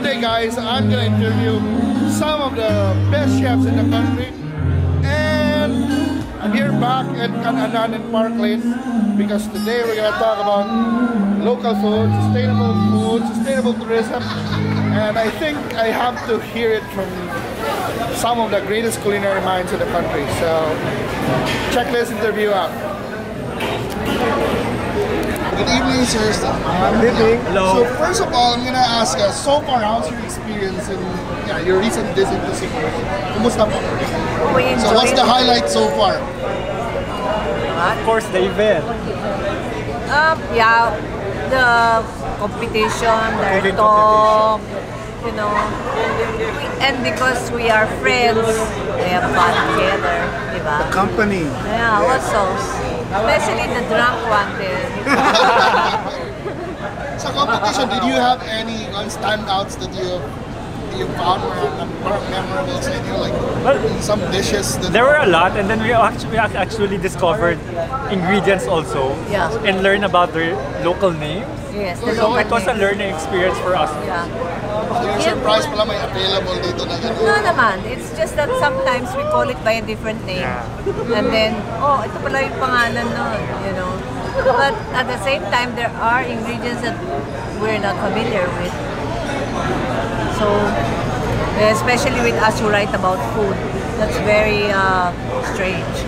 today, guys, I'm gonna interview some of the best chefs in the country, and I'm here back at Kan-anan in Parklane because today we're gonna talk about local food, sustainable tourism, and I think I have to hear it from some of the greatest culinary minds in the country. So check this interview out. Good evening, sirs. Good evening. Hello. So first of all, I'm gonna ask, so far, how's your experience in your recent visit to Cebu? Kumusta po? So what's the highlight so far? Of course, the event. Yeah, the competition, their talk, you know, and because we are friends, we have fun together, diba? The company. Yeah, also, especially the drunk one there. So competition, did you have any standouts that you found were memorable to you, like some dishes? There were a lot, and then we actually discovered ingredients also, Yeah. and learn about their local names. Yes, the So local it was a names. learning experience for us. Yeah. So you're surprised pala may available dito na gano'n? No naman, it's just that sometimes we call it by a different name. Yeah. And then, oh, ito pala yung pangalan nun, you know. But at the same time, there are ingredients that we're not familiar with. So, especially with us who write about food, that's very strange.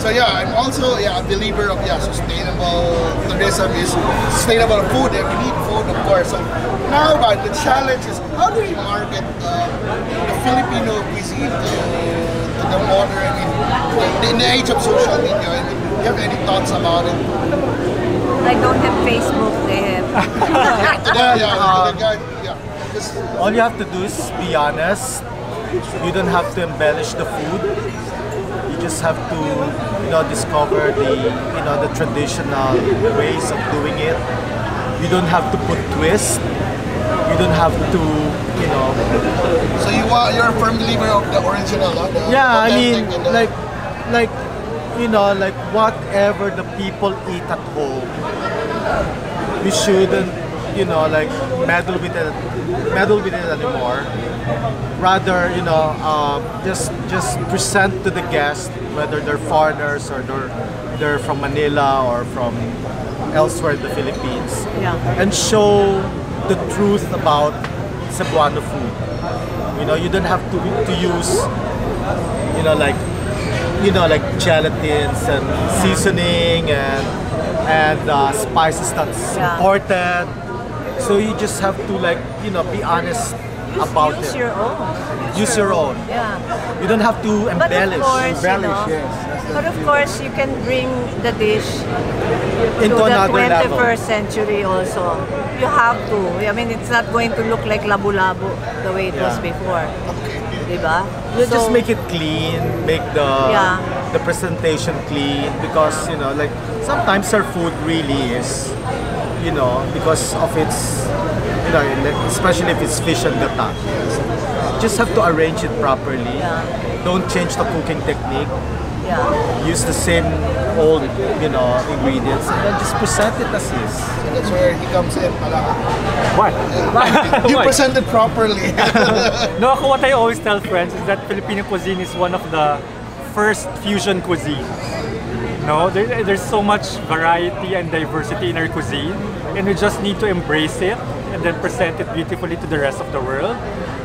So yeah, I'm also a believer of sustainable tourism is sustainable food, and we need food, of course. So now about the challenge is, how do we market the Filipino cuisine to the modern, in the age of social media? I mean, do you have any thoughts about it? I don't have Facebook, they have. All you have to do is be honest. You don't have to embellish the food. You just have to, discover the traditional ways of doing it. You don't have to put twist. You don't have to, So you're a firm believer of the original, Yeah, I mean, like whatever the people eat at home, you shouldn't, meddle with it anymore. Rather, just present to the guest, whether they're foreigners or they're from Manila or from elsewhere in the Philippines, and show the truth about Cebuano food. You don't have to use, like gelatins and seasoning and spices that's imported. So you just have to be honest about Use it. your own. Use your own. Yeah. You don't have to But of embellish. course, but of course, you can bring the dish Into to the another level. 21st century also. You have to. I mean, it's not going to look like labu-labu the way it was before. Diba? You just make it clean, make the presentation clean, because like sometimes our food really is, because of its, especially if it's fish and gata. Just have to arrange it properly. Don't change the cooking technique. Use the same old, ingredients, and then just present it as is. So that's where he comes in. What? You Why? present it properly. No, what I always tell friends is that Filipino cuisine is one of the first fusion cuisine. No, there's so much variety and diversity in our cuisine, and we just need to embrace it and then present it beautifully to the rest of the world,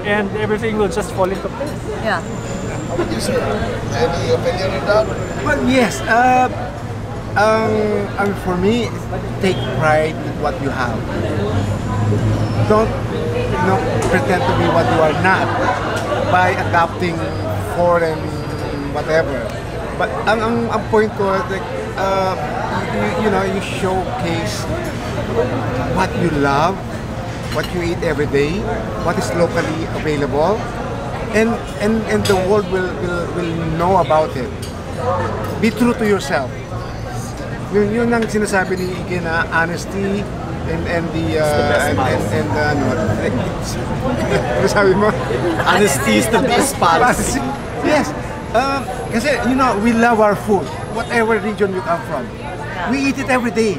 and everything will just fall into place. Yeah. Any opinion on that? Well, yes. For me, take pride in what you have. Don't pretend to be what you are not by adopting foreign whatever. But ang point ko, you showcase what you love, what you eat every day, what is locally available, and the world will know about it. Be true to yourself. Yun ang sinasabi ni Ige na honesty and the ano sabi mo? Honesty is the best policy. Yes. Kasi we love our food, whatever region you come from. We eat it every day.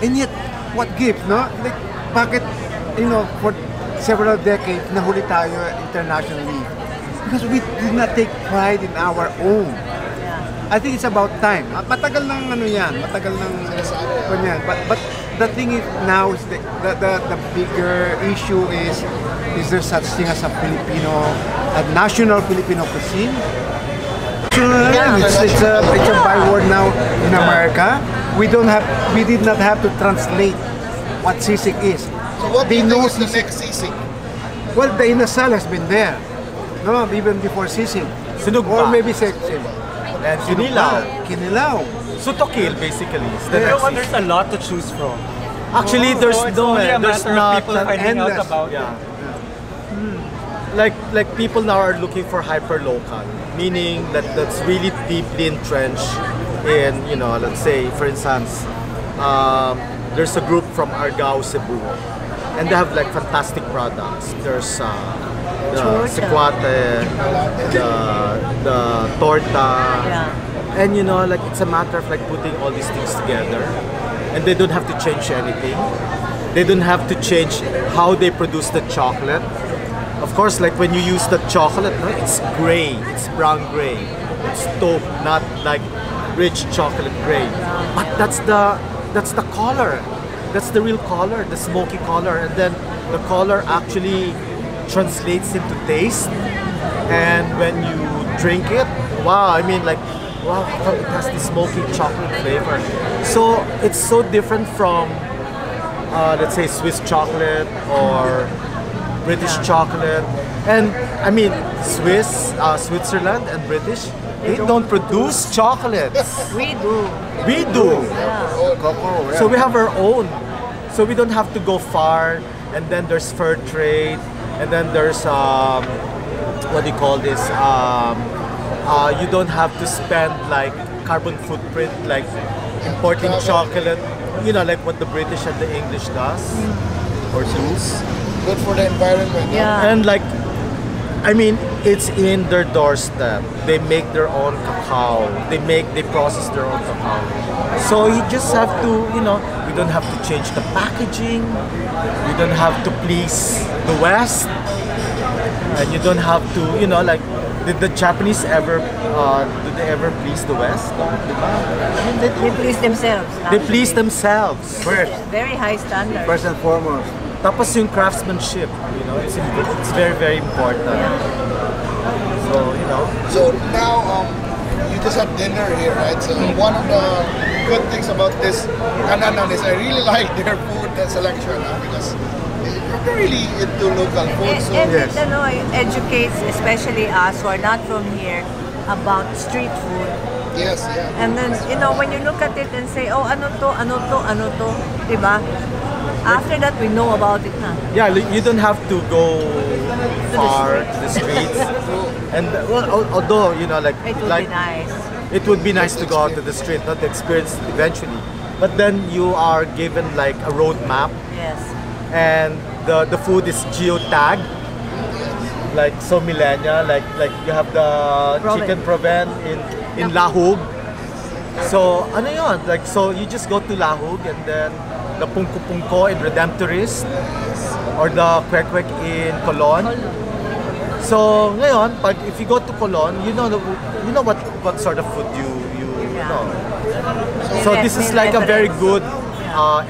And yet, what gives, no? Like, bakit for several decades, nahuli tayo internationally. Because we did not take pride in our own. I think it's about time. Matagal nang matagal nang kanyan. But the thing is now is the bigger issue is there such thing as a national Filipino cuisine? It's a byword now in America. We did not have to translate what sisig is. So what do you think is the next sisig? Well, the inasal has been there. No, even before sisig. Sinugba. Or maybe sexy. And kinilaw. Kinilaw. So to kill basically is the You know next what? season. There's a lot to choose from. Actually, there's So it's no, only a there's matter of not people finding out endless. about yeah. it. Like people now are looking for hyperlocal, meaning that's really deeply entrenched in, let's say, for instance, there's a group from Argao, Cebu, and they have like fantastic products. There's the sequate, the torta, and like it's a matter of like putting all these things together, and they don't have to change anything. They don't have to change how they produce the chocolate. Of course, like when you use the chocolate, no, it's gray, it's brown gray, it's taupe, not like rich chocolate gray. But that's the color. That's the real color, the smoky color, and then the color actually translates into taste. And when you drink it, wow! I mean, like, wow, it has this smoky chocolate flavor. So it's so different from, let's say, Swiss chocolate or British chocolate. And I mean, Switzerland and British, they don't produce chocolates. We do. We do. Cocoa, So we have our own. So we don't have to go far. And then there's fair trade. And then there's, what do you call this? You don't have to spend like carbon footprint, like importing chocolate, like what the British and the English does or does. Good for the environment. Yeah. And like, I mean, it's in their doorstep. They make their own cacao. They process their own cacao. So you just have to, you don't have to change the packaging. You don't have to please the West. And you don't have to, like, did the Japanese ever, did they ever please the West? I mean, They please themselves. they actually. please themselves. First Very high standard. and foremost. Tapos yung craftsmanship, it's very, very important. So, So now you just had dinner here, right? So one of the good things about this Kan-anan is I really like their food selection because they're really into local food. So And Yes. it educates, especially us who are not from here, about street food. yes, yeah. And then, when you look at it and say, oh, ano to, diba? After that, we know about it na. yeah, you don't have to go far to the streets. And well, although like It would like be nice. it would be nice to go out to the street, not to experience it eventually. But then you are given like a road map, Yes. and the food is geo-tagged, like so millennia. Like you have the Proven. chicken proven in Lahug. So ano yun? Like so you just go to Lahug and then the pungko-pungko in Redemptorist or the kwek-kwek in Colon. So ngayon, if you go to Colon, you know what sort of food you know. So this is like a very good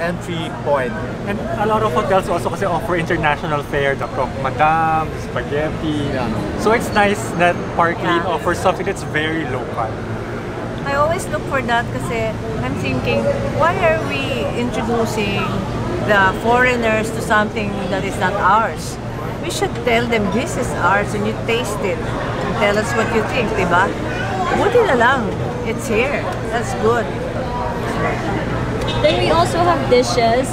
entry point. And a lot of hotels also kasi offer international fare, the croque madame, spaghetti. So it's nice that Parklane Yeah. offers something that's very local. I always look for that kasi I'm thinking, why are we introducing the foreigners to something that is not ours? We should tell them this is ours and you taste it. And tell us what you think, diba? Buti na lang. It's here. That's good. Then we also have dishes.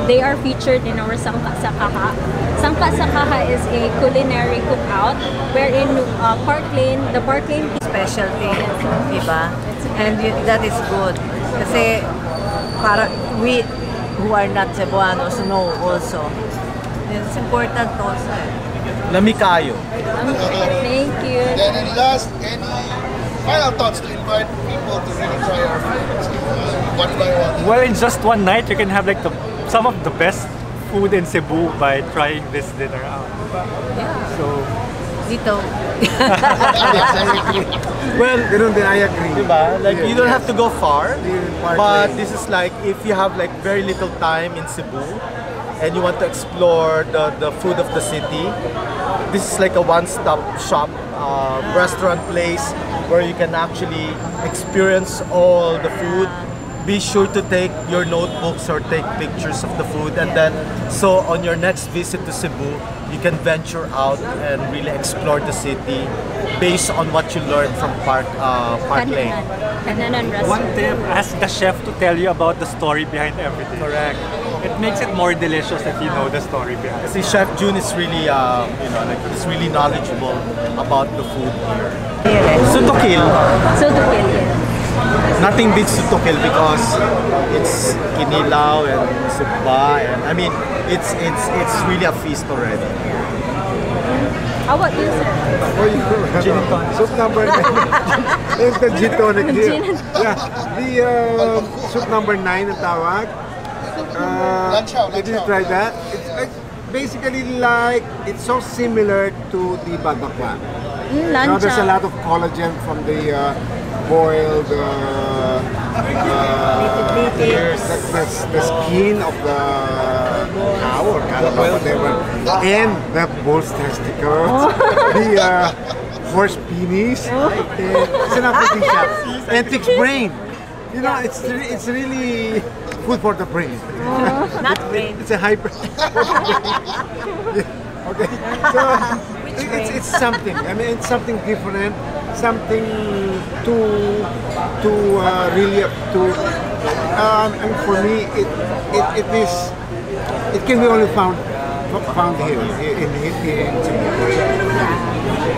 They are featured in our Sangka sa Kaha. Sangka sa Kaha is a culinary cookout wherein the Parklane Specialty, diba? And that is good. Kasi para we who are not Cebuanos know also. It's important also. Lami kayo. Thank you. Then in last, any final thoughts to invite people to really try our food? One by one. Well, in just one night, you can have like some of the best food in Cebu by trying this dinner out. Yeah. So, Dito. Well, Ganun din, I agree. diba? Like you don't Yes. have to go far, Park but Lane. this is like if you have like very little time in Cebu and you want to explore the food of the city, this is like a one-stop shop restaurant place where you can actually experience all the food. Be sure to take your notebooks or take pictures of the food, and then so on your next visit to Cebu, you can venture out and really explore the city based on what you learned from Parklane. Kan-anan one restaurant. tip, ask the chef to tell you about the story behind everything. Correct. It makes it more delicious if you know the story behind it. See, Chef June is really, like he's really knowledgeable about the food here. Sutokil, So to kill it. nothing beats Sutokil because it's kinilaw and suba, and I mean, it's really a feast already. How about you, sir? Oh, you know, Gin and tonic. soup number 9. It's the gin tonic here. Gin and- Yeah, the soup number 9 ang tawag. Lanchaw, Did you lanchaw. try that? It's like, basically like, it's so similar to the badakwa. Now, there's a lot of collagen from the boiled the skin of the cow or calabaw, whatever, and the bull's testicles, the horse penis, it's an aphrodisiac, and pig's brain. You know, it's really food for the brain. Not brain. It's a hyper. Okay, so it's something. I mean, it's something different, something to really to. And for me, it can be only found here in Cebu.